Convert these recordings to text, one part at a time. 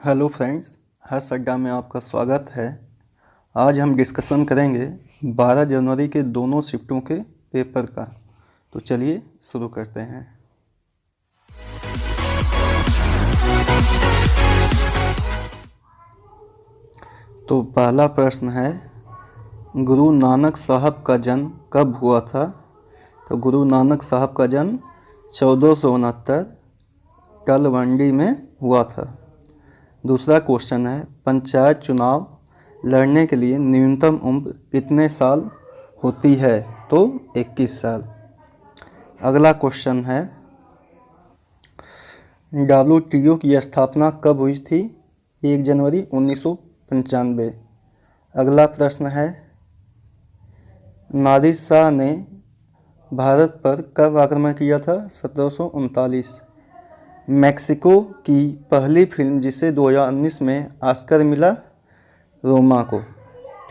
Hello friends, हर्ष अड्डा में आपका स्वागत है। आज हम डिस्कशन करेंगे 12 जनवरी के दोनों शिफ्टों के पेपर का। तो चलिए शुरू करते हैं। तो पहला प्रश्न है, गुरु नानक साहब का जन्म कब हुआ था? तो गुरु नानक साहब का जन्म 1469 तलवंडी में हुआ था। दूसरा क्वेश्चन है, पंचायत चुनाव लड़ने के लिए न्यूनतम उम्र कितने साल होती है? तो 21 साल। अगला क्वेश्चन है, WTO की स्थापना कब हुई थी? 1 जनवरी 1995। अगला प्रश्न है, नादिर शाह ने भारत पर कब आक्रमण किया था? 1739। मैक्सिको की पहली फिल्म जिसे 2019 में ऑस्कर मिला? रोमा को।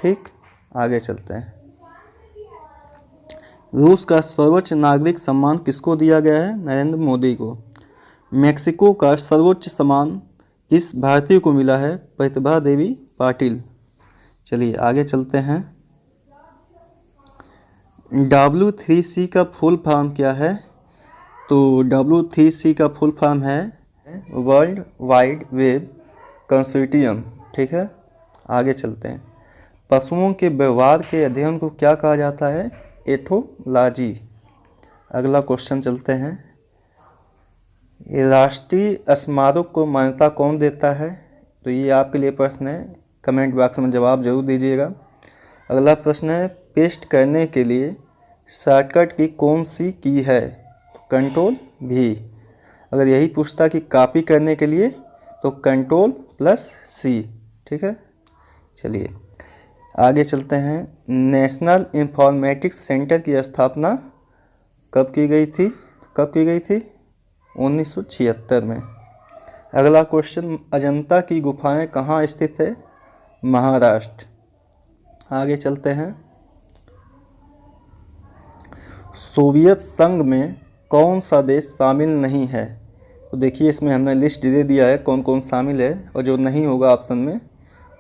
ठीक, आगे चलते हैं। रूस का सर्वोच्च नागरिक सम्मान किसको दिया गया है? नरेंद्र मोदी को। मैक्सिको का सर्वोच्च सम्मान किस भारतीय को मिला है? प्रतिभा देवी पाटिल। चलिए आगे चलते हैं। W3C का फुल फॉर्म क्या है? तो W3C का फुल फॉर्म है वर्ल्ड वाइड वेब कंसोर्टियम। ठीक है, आगे चलते हैं। पशुओं के व्यवहार के अध्ययन को क्या कहा जाता है? एथोलॉजी। अगला क्वेश्चन चलते हैं, राष्ट्रीय स्मारक को मान्यता कौन देता है? तो ये आपके लिए प्रश्न है, कमेंट बॉक्स में जवाब जरूर दीजिएगा। अगला प्रश्न है, पेस्ट करने के लिए शॉर्टकट की कौन सी की है? कंट्रोल भी। अगर यही पूछता कि कॉपी करने के लिए तो Ctrl+C। ठीक है, चलिए आगे चलते हैं। नेशनल इंफॉर्मेटिक्स सेंटर की स्थापना कब की गई थी? 1976 में। अगला क्वेश्चन, अजंता की गुफाएं कहाँ स्थित है? महाराष्ट्र। आगे चलते हैं। सोवियत संघ में कौन सा देश शामिल नहीं है? तो देखिए इसमें हमने लिस्ट दे दिया है कौन कौन शामिल है, और जो नहीं होगा ऑप्शन में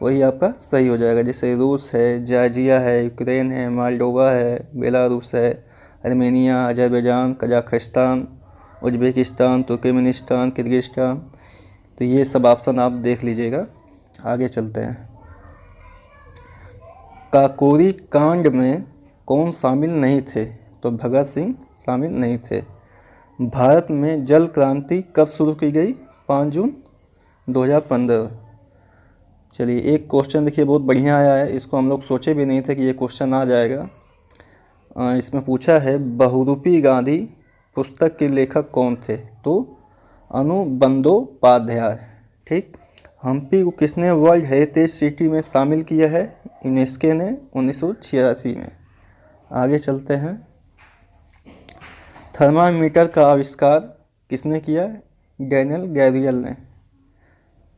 वही आपका सही हो जाएगा। जैसे रूस है, जॉर्जिया है, यूक्रेन है, मोल्डोवा है, बेलारूस है, Armenia, Azerbaijan, Kazakhstan, Uzbekistan, Turkmenistan, Kyrgyzstan. तो ये सब ऑप्शन आप देख लीजिएगा। आगे चलते हैं। काकोरी कांड में कौन शामिल नहीं थे? तो भगत सिंह शामिल नहीं थे। भारत में जल क्रांति कब शुरू की गई? 5 जून 2015। चलिए एक क्वेश्चन देखिए बहुत बढ़िया आया है, इसको हम लोग सोचे भी नहीं थे कि ये क्वेश्चन आ जाएगा। इसमें पूछा है, बहुरूपी गांधी पुस्तक के लेखक कौन थे? तो अनुबंदोपाध्याय। ठीक, हम्पी को किसने वर्ल्ड हेरिटेज सिटी में शामिल किया है? यूनेस्को ने 1986 में। आगे चलते हैं। थर्मामीटर का आविष्कार किसने किया? डैनियल गैब्रियल ने।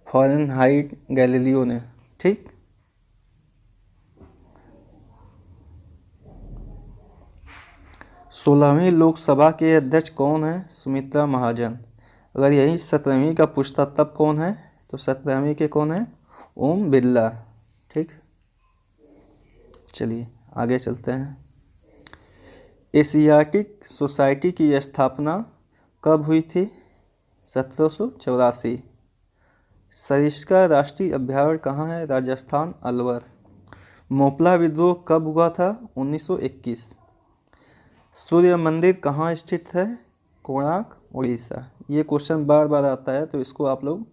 फ़ारेनहाइट गैलीलियो ने। ठीक, सोलहवीं लोकसभा के अध्यक्ष कौन है? सुमित्रा महाजन। अगर यही 17वीं का पूछता तब कौन है? तो 17वीं के कौन है? ओम बिरला। ठीक, चलिए आगे चलते हैं। एशियाटिक सोसाइटी की स्थापना कब हुई थी? 1784। सरिस्का राष्ट्रीय अभयारण्य कहाँ है? राजस्थान, अलवर। मोपला विद्रोह कब हुआ था? 1921। सूर्य मंदिर कहाँ स्थित है? कोणार्क, उड़ीसा। ये क्वेश्चन बार बार आता है तो इसको आप लोग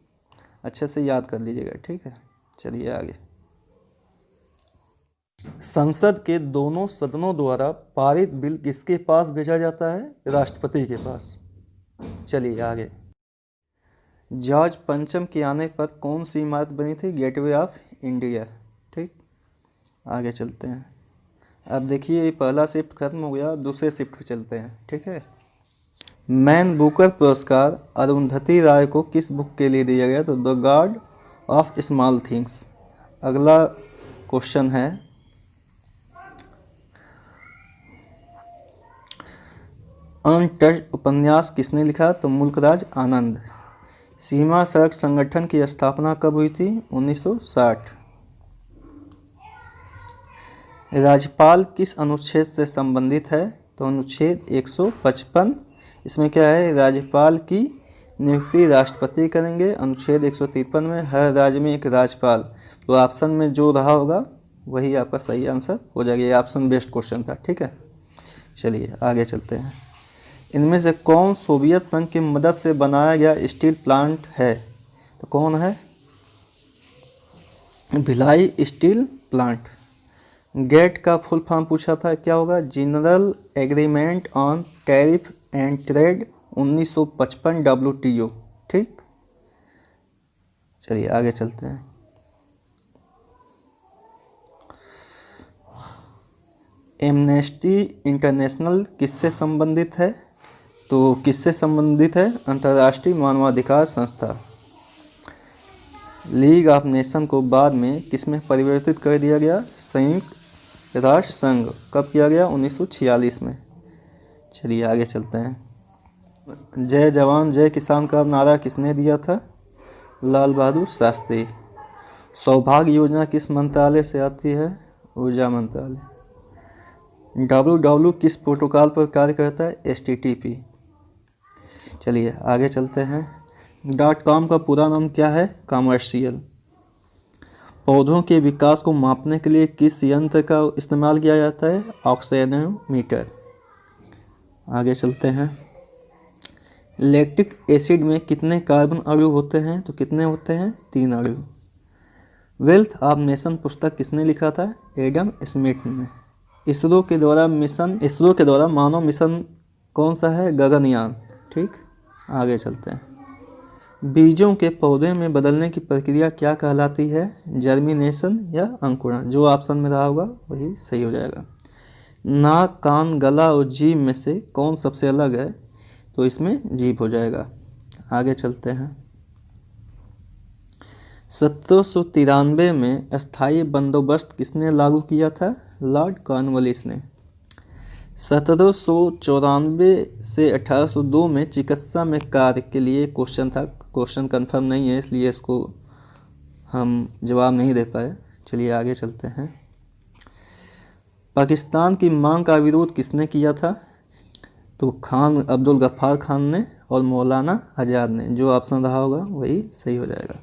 अच्छे से याद कर लीजिएगा। ठीक है, चलिए आगे। संसद के दोनों सदनों द्वारा पारित बिल किसके पास भेजा जाता है? राष्ट्रपति के पास। चलिए आगे। जॉर्ज पंचम के आने पर कौन सी इमारत बनी थी? Gateway of India. ठीक, आगे चलते हैं। अब देखिए ये पहला शिफ्ट खत्म हो गया, दूसरे शिफ्ट पे चलते हैं। ठीक है, मैन बुकर पुरस्कार अरुंधति राय को किस बुक के लिए दिया गया? तो the God of small things. अगला क्वेश्चन है, अनटच्ड उपन्यास किसने लिखा? तो मुल्कराज आनंद। सीमा सड़क संगठन की स्थापना कब हुई थी? 1960। राज्यपाल किस अनुच्छेद से संबंधित है? तो अनुच्छेद 155। इसमें क्या है? राज्यपाल की नियुक्ति राष्ट्रपति करेंगे। अनुच्छेद 153 में हर राज्य में एक राज्यपाल। तो ऑप्शन में जो रहा होगा वही आपका सही आंसर हो जाएगा। ये ऑप्शन बेस्ट क्वेश्चन था, ठीक है। चलिए आगे चलते हैं। इनमें से कौन सोवियत संघ की मदद से बनाया गया स्टील प्लांट है? तो कौन है? Bhilai steel plant. गेट का फुल फॉर्म पूछा था, क्या होगा? General agreement on tariff and trade 1955 WTO, ठीक। चलिए आगे चलते हैं। एमनेस्टी इंटरनेशनल किससे संबंधित है? तो किससे संबंधित है? अंतर्राष्ट्रीय मानवाधिकार संस्था। लीग ऑफ नेशन को बाद में किसमें परिवर्तित कर दिया गया? संयुक्त राष्ट्र संघ। कब किया गया? 1946 में। चलिए आगे चलते हैं। जय जवान जय किसान का नारा किसने दिया था? लाल बहादुर शास्त्री। सौभाग्य योजना किस मंत्रालय से आती है? ऊर्जा मंत्रालय। WW किस प्रोटोकॉल पर कार्य करता है? HTTP। चलिए आगे चलते हैं। .com का पूरा नाम क्या है? कमर्शियल। पौधों के विकास को मापने के लिए किस यंत्र का इस्तेमाल किया जाता है? ऑक्सीजनोमीटर। आगे चलते हैं। लैक्टिक एसिड में कितने कार्बन अणु होते हैं? तो कितने होते हैं? 3 अणु। वेल्थ ऑफ नेशन पुस्तक किसने लिखा था? एडम स्मिथ ने। इसरो के द्वारा मानव मिशन कौन सा है? गगनयान, ठीक। आगे चलते हैं। बीजों के पौधे में बदलने की प्रक्रिया क्या कहलाती है? जर्मिनेशन या अंकुरण। जो ऑप्शन में रहा होगा वही सही हो जाएगा। नाक, कान, गला और जीभ में से कौन सबसे अलग है? तो इसमें जीभ हो जाएगा। आगे चलते हैं। 1793 में अस्थायी बंदोबस्त किसने लागू किया था? लॉर्ड कॉर्नवालिस ने। 1794 से 1802 में चिकित्सा में कार्य के लिए क्वेश्चन था। क्वेश्चन कंफर्म नहीं है इसलिए इसको हम जवाब नहीं दे पाए। चलिए आगे चलते हैं। पाकिस्तान की मांग का विरोध किसने किया था? तो खान अब्दुल गफ्फार खान ने और मौलाना आज़ाद ने। जो ऑप्शन रहा होगा वही सही हो जाएगा।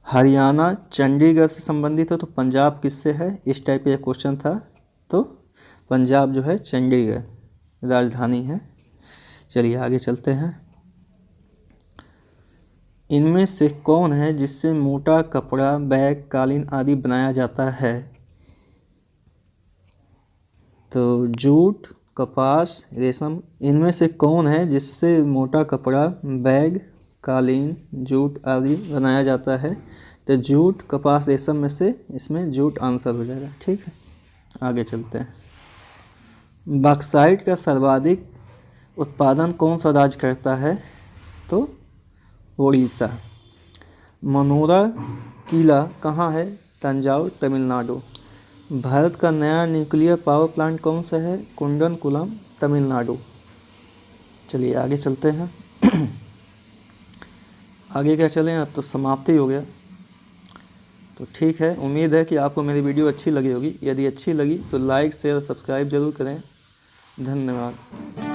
हरियाणा चंडीगढ़ से संबंधित हो तो पंजाब किससे है? इस टाइप का क्वेश्चन था। तो पंजाब जो है चंडीगढ़ राजधानी है। चलिए आगे चलते हैं। इनमें से कौन है जिससे मोटा कपड़ा, बैग, कालीन आदि बनाया जाता है? तो जूट, कपास, रेशम। इनमें से कौन है जिससे मोटा कपड़ा, बैग, कालीन, जूट आदि बनाया जाता है? तो जूट, कपास, रेशम में से इसमें जूट आंसर हो जाएगा, ठीक है। आगे चलते हैं। बॉक्साइट का सर्वाधिक उत्पादन कौन सा राज्य करता है? तो उड़ीसा। मनोरा किला कहाँ है? तंजावुर, तमिलनाडु। भारत का नया न्यूक्लियर पावर प्लांट कौन सा है? कुंडनकुलम, तमिलनाडु। चलिए आगे चलते हैं। आगे क्या चलें, अब तो समाप्ति हो गया। तो ठीक है, उम्मीद है कि आपको मेरी वीडियो अच्छी लगी होगी। यदि अच्छी लगी तो लाइक, शेयर और सब्सक्राइब जरूर करें। धन्यवाद।